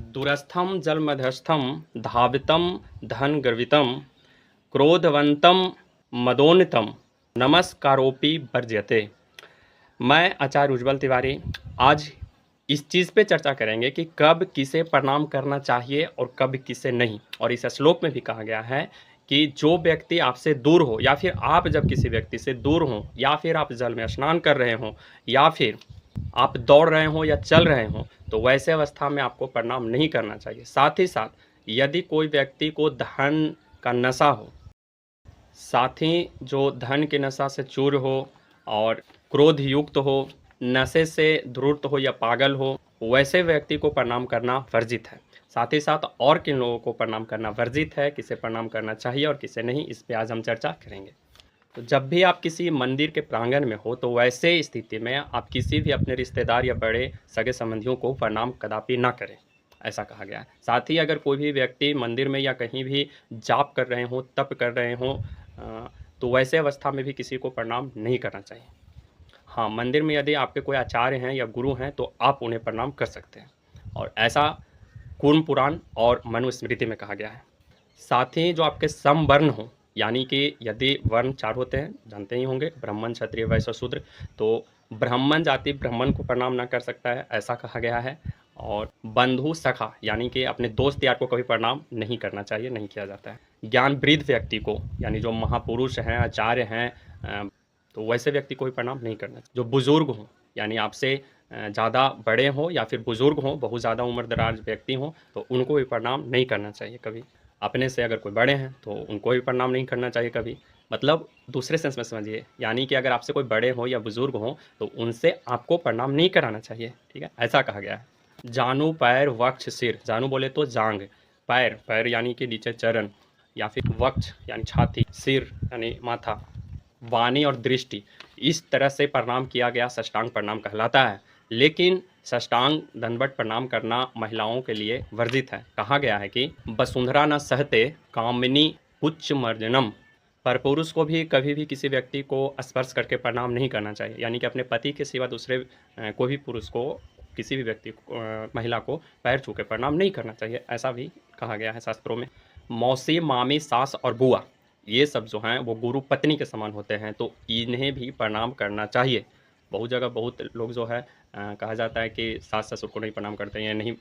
दूरस्थं जलमध्यस्थं धावितं धनगर्वितं क्रोधवन्तं मदोन्नतं नमस्कारोऽपि वर्ज्यते। मैं आचार्य उज्ज्वल तिवारी आज इस चीज़ पे चर्चा करेंगे कि कब किसे प्रणाम करना चाहिए और कब किसे नहीं। और इस श्लोक में भी कहा गया है कि जो व्यक्ति आपसे दूर हो या फिर आप जब किसी व्यक्ति से दूर हों या फिर आप जल में स्नान कर रहे हों या फिर आप दौड़ रहे हों या चल रहे हों, तो वैसे अवस्था में आपको प्रणाम नहीं करना चाहिए। साथ ही साथ यदि कोई व्यक्ति को धन का नशा हो, साथ ही जो धन के नशा से चूर हो और क्रोध युक्त हो, नशे से धूर्त हो या पागल हो, वैसे व्यक्ति को प्रणाम करना वर्जित है। साथ ही साथ और किन लोगों को प्रणाम करना वर्जित है, किसे प्रणाम करना चाहिए और किसे नहीं, इस पे आज हम चर्चा करेंगे। तो जब भी आप किसी मंदिर के प्रांगण में हो, तो वैसे स्थिति में आप किसी भी अपने रिश्तेदार या बड़े सगे संबंधियों को प्रणाम कदापि ना करें, ऐसा कहा गया है। साथ ही अगर कोई भी व्यक्ति मंदिर में या कहीं भी जाप कर रहे हों, तप कर रहे हों, तो वैसे अवस्था में भी किसी को प्रणाम नहीं करना चाहिए। हाँ, मंदिर में यदि आपके कोई आचार्य हैं या गुरु हैं तो आप उन्हें प्रणाम कर सकते हैं, और ऐसा कूर्म पुराण और मनुस्मृति में कहा गया है। साथ ही जो आपके समवर्ण हों, यानी कि यदि वर्ण 4 होते हैं, जानते ही होंगे, ब्राह्मण, क्षत्रिय, वैश्य, शूद्र, तो ब्राह्मण जाति ब्राह्मण को प्रणाम ना कर सकता है, ऐसा कहा गया है। और बंधु सखा यानी कि अपने दोस्त यार को कभी प्रणाम नहीं करना चाहिए, नहीं किया जाता है। ज्ञान वृद्ध व्यक्ति को, यानी जो महापुरुष हैं, आचार्य हैं, तो वैसे व्यक्ति को भी प्रणाम नहीं करना चाहिए। जो बुजुर्ग हों, यानी आपसे ज़्यादा बड़े हों या फिर बुजुर्ग हों, बहुत ज़्यादा उम्र दराज व्यक्ति हों, तो उनको भी प्रणाम नहीं करना चाहिए कभी। अपने से अगर कोई बड़े हैं तो उनको भी प्रणाम नहीं करना चाहिए कभी। मतलब दूसरे सेंस में समझिए, यानी कि अगर आपसे कोई बड़े हों या बुजुर्ग हों तो उनसे आपको प्रणाम नहीं कराना चाहिए, ठीक है, ऐसा कहा गया है। जानू, पैर, वक्ष, सिर। जानू बोले तो जांग, पैर, पैर यानी कि नीचे चरण, या फिर वक्ष यानी छाती, सिर यानी माथा, वाणी और दृष्टि, इस तरह से प्रणाम किया गया साष्टांग प्रणाम कहलाता है। लेकिन साष्टांग दंडवत प्रणाम करना महिलाओं के लिए वर्जित है। कहा गया है कि वसुंधरा न सहते कामिनी पुच्छ मर्जनम। पर पुरुष को भी कभी भी किसी व्यक्ति को स्पर्श करके प्रणाम नहीं करना चाहिए, यानी कि अपने पति के सिवा दूसरे कोई भी पुरुष को, किसी भी व्यक्ति को, महिला को पैर छू के प्रणाम नहीं करना चाहिए, ऐसा भी कहा गया है शास्त्रों में। मौसी, मामी, सास और बुआ, ये सब जो हैं वो गुरु पत्नी के समान होते हैं, तो इन्हें भी प्रणाम करना चाहिए। बहुत जगह बहुत लोग जो है कहा जाता है कि सास ससुर को नहीं प्रणाम करते हैं या नहीं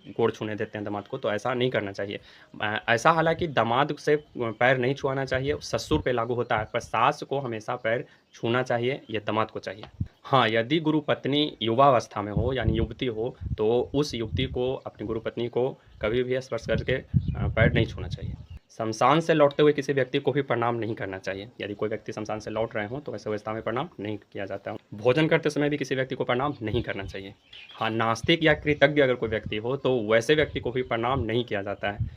गोड़ छूने देते हैं दामाद को, तो ऐसा नहीं करना चाहिए। ऐसा हालांकि दामाद से पैर नहीं छुआना चाहिए, ससुर पे लागू होता है, पर सास को हमेशा पैर छूना चाहिए, ये दामाद को चाहिए। हाँ, यदि गुरु पत्नी युवावस्था में हो यानी युवती हो, तो उस युवती को, अपनी गुरु पत्नी को कभी भी स्पर्श करके पैर नहीं छूना चाहिए। शमशान से लौटते हुए किसी व्यक्ति को भी प्रणाम नहीं करना चाहिए। यदि कोई व्यक्ति शमशान से लौट रहे हों तो वैसे अवस्था में प्रणाम नहीं किया जाता है। भोजन करते समय भी किसी व्यक्ति को प्रणाम नहीं करना चाहिए। हाँ, नास्तिक या कृतज्ञ अगर कोई व्यक्ति हो तो वैसे व्यक्ति को भी प्रणाम नहीं किया जाता है।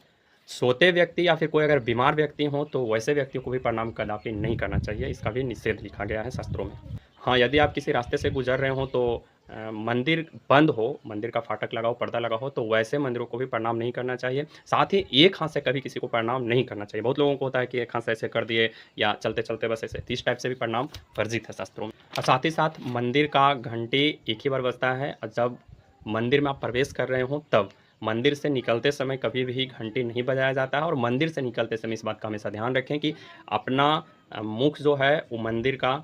सोते व्यक्ति या फिर कोई अगर बीमार व्यक्ति हो तो वैसे व्यक्ति को भी प्रणाम कदापि नहीं करना चाहिए, इसका भी निषेध लिखा गया है शास्त्रों में। हाँ, यदि आप किसी रास्ते से गुजर रहे हो तो मंदिर बंद हो, मंदिर का फाटक लगा हो, पर्दा लगा हो, तो वैसे मंदिरों को भी प्रणाम नहीं करना चाहिए। साथ ही एक हाथ से कभी किसी को प्रणाम नहीं करना चाहिए। बहुत लोगों को होता है कि एक हाथ से ऐसे कर दिए या चलते चलते बस ऐसे, इस टाइप से भी प्रणाम वर्जित है शास्त्रों में। और साथ ही साथ मंदिर का घंटी एक ही बार बजता है, और जब मंदिर में आप प्रवेश कर रहे हो तब। मंदिर से निकलते समय कभी भी घंटी नहीं बजाया जाता है, और मंदिर से निकलते समय इस बात का हमेशा ध्यान रखें कि अपना मुख जो है वो मंदिर का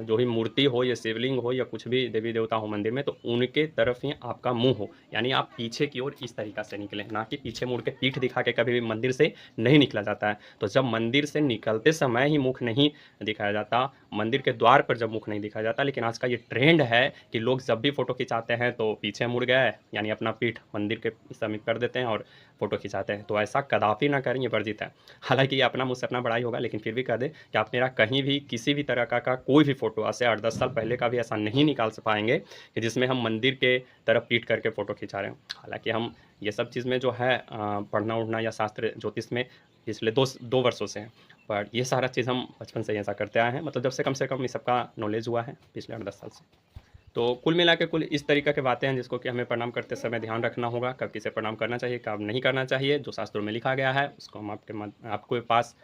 जो भी मूर्ति हो या शिवलिंग हो या कुछ भी देवी देवता हो मंदिर में, तो उनके तरफ ही आपका मुंह हो, यानी आप पीछे की ओर इस तरीक़ा से निकलें, ना कि पीछे मुड़ के पीठ दिखा के कभी भी मंदिर से नहीं निकला जाता है। तो जब मंदिर से निकलते समय ही मुख नहीं दिखाया जाता, मंदिर के द्वार पर जब मुख नहीं दिखाया जाता, लेकिन आज का ये ट्रेंड है कि लोग जब भी फ़ोटो खिंचाते हैं तो पीछे मुड़ गए, यानी अपना पीठ मंदिर के समीप कर देते हैं और फ़ोटो खिंचाते हैं। तो ऐसा कदापि ना करें, ये वर्जित है। हालाँकि ये अपना मुझसे अपना बड़ाई होगा, लेकिन फिर भी कह दें कि आप मेरा कहीं भी किसी भी तरह का कोई भी फ़ोटो आज से 8-10 साल पहले का भी ऐसा नहीं निकाल पाएंगे कि जिसमें हम मंदिर के तरफ पीठ करके फ़ोटो खिंचा रहे हों। हालाँकि हम ये सब चीज़ में जो है पढ़ना उढ़ना या शास्त्र ज्योतिष में पिछले 2 वर्षों से हैं, पर ये सारा चीज़ हम बचपन से ही ऐसा करते आए हैं, मतलब जब से कम इस सबका नॉलेज हुआ है पिछले 8-10 साल से। तो कुल मिला के कुल इस तरीक़ा की बातें हैं जिसको कि हमें प्रणाम करते समय ध्यान रखना होगा, कब किसे प्रणाम करना चाहिए, कब नहीं करना चाहिए। जो शास्त्रों में लिखा गया है उसको हम आपके पास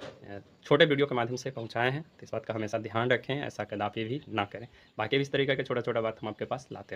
छोटे वीडियो के माध्यम से पहुँचाए हैं, तो इस बात का हमेशा ध्यान रखें, ऐसा कदापि भी ना करें। बाकी भी इस तरीक़े के छोटा-छोटा बात हम आपके पास लाते रहें।